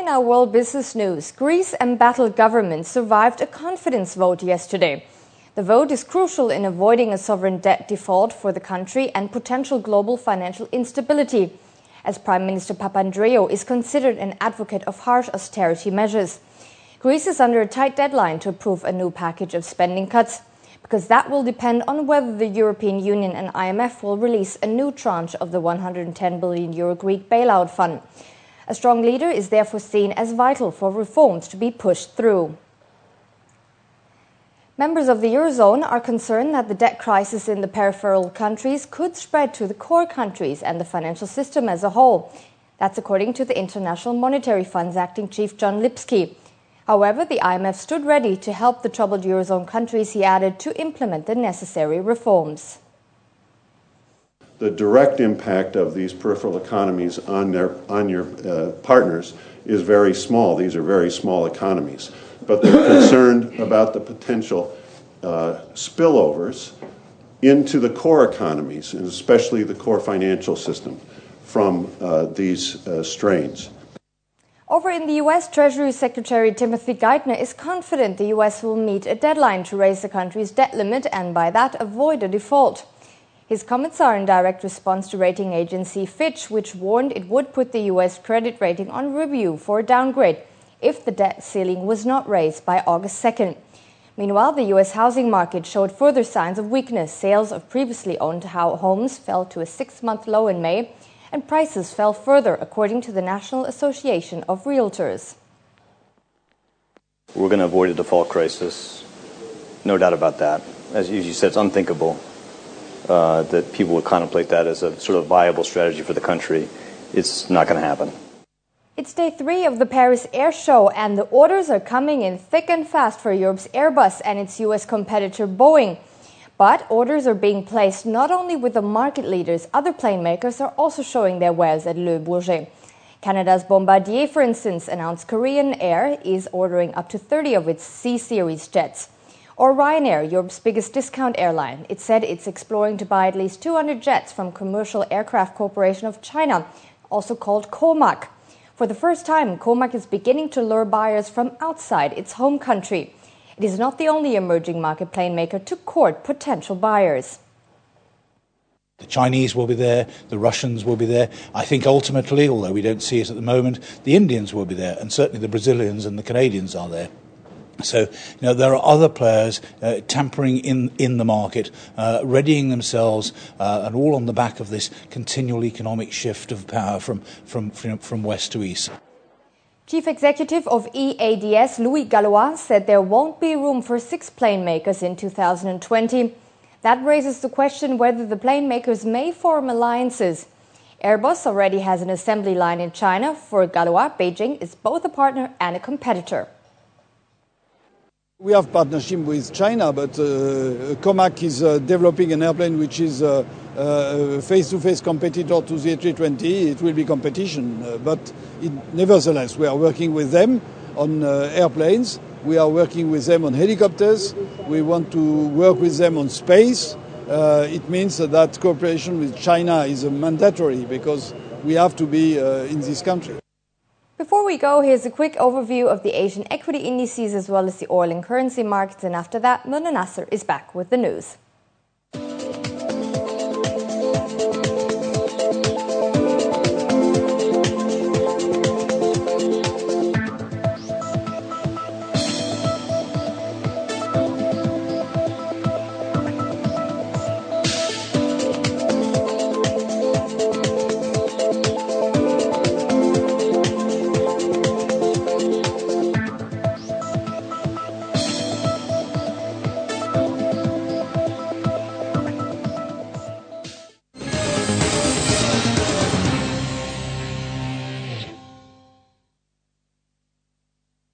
in our world business news, Greece's embattled government survived a confidence vote yesterday. The vote is crucial in avoiding a sovereign debt default for the country and potential global financial instability, as Prime Minister Papandreou is considered an advocate of harsh austerity measures. Greece is under a tight deadline to approve a new package of spending cuts, because that will depend on whether the European Union and IMF will release a new tranche of the €110 billion Greek bailout fund. A strong leader is therefore seen as vital for reforms to be pushed through. Members of the Eurozone are concerned that the debt crisis in the peripheral countries could spread to the core countries and the financial system as a whole. That's according to the International Monetary Fund's acting chief John Lipsky. However, the IMF stood ready to help the troubled Eurozone countries, he added, to implement the necessary reforms. The direct impact of these peripheral economies on your partners is very small. These are very small economies. But they're concerned about the potential spillovers into the core economies, and especially the core financial system, from these strains. Over in the U.S., Treasury Secretary Timothy Geithner is confident the U.S. will meet a deadline to raise the country's debt limit and by that avoid a default. His comments are in direct response to rating agency Fitch, which warned it would put the U.S. credit rating on review for a downgrade if the debt ceiling was not raised by August 2nd. Meanwhile, the U.S. housing market showed further signs of weakness. Sales of previously owned homes fell to a 6-month low in May, and prices fell further, according to the National Association of Realtors. We're going to avoid a default crisis, no doubt about that. As you said, it's unthinkable that people would contemplate that as a sort of viable strategy for the country. It's not going to happen. It's day 3 of the Paris Air Show, and the orders are coming in thick and fast for Europe's Airbus and its U.S. competitor Boeing. But orders are being placed not only with the market leaders, other plane makers are also showing their wares at Le Bourget. Canada's Bombardier, for instance, announced Korean Air is ordering up to 30 of its C-Series jets. Or Ryanair, Europe's biggest discount airline. It said it's exploring to buy at least 200 jets from Commercial Aircraft Corporation of China, also called COMAC. For the first time, COMAC is beginning to lure buyers from outside its home country. It is not the only emerging market plane maker to court potential buyers. The Chinese will be there, the Russians will be there. I think ultimately, although we don't see it at the moment, the Indians will be there, and certainly the Brazilians and the Canadians are there. So, there are other players tampering in the market, readying themselves, and all on the back of this continual economic shift of power from west to east. Chief Executive of EADS, Louis Gallois, said there won't be room for 6 plane makers in 2020. That raises the question whether the plane makers may form alliances. Airbus already has an assembly line in China. For Gallois, Beijing is both a partner and a competitor. We have partnership with China, but COMAC is developing an airplane which is a face-to-face competitor to the A320. It will be competition, but nevertheless, we are working with them on airplanes. We are working with them on helicopters. We want to work with them on space. It means that cooperation with China is mandatory because we have to be in this country. Before we go, here's a quick overview of the Asian equity indices as well as the oil and currency markets. And after that, Mona Nasser is back with the news.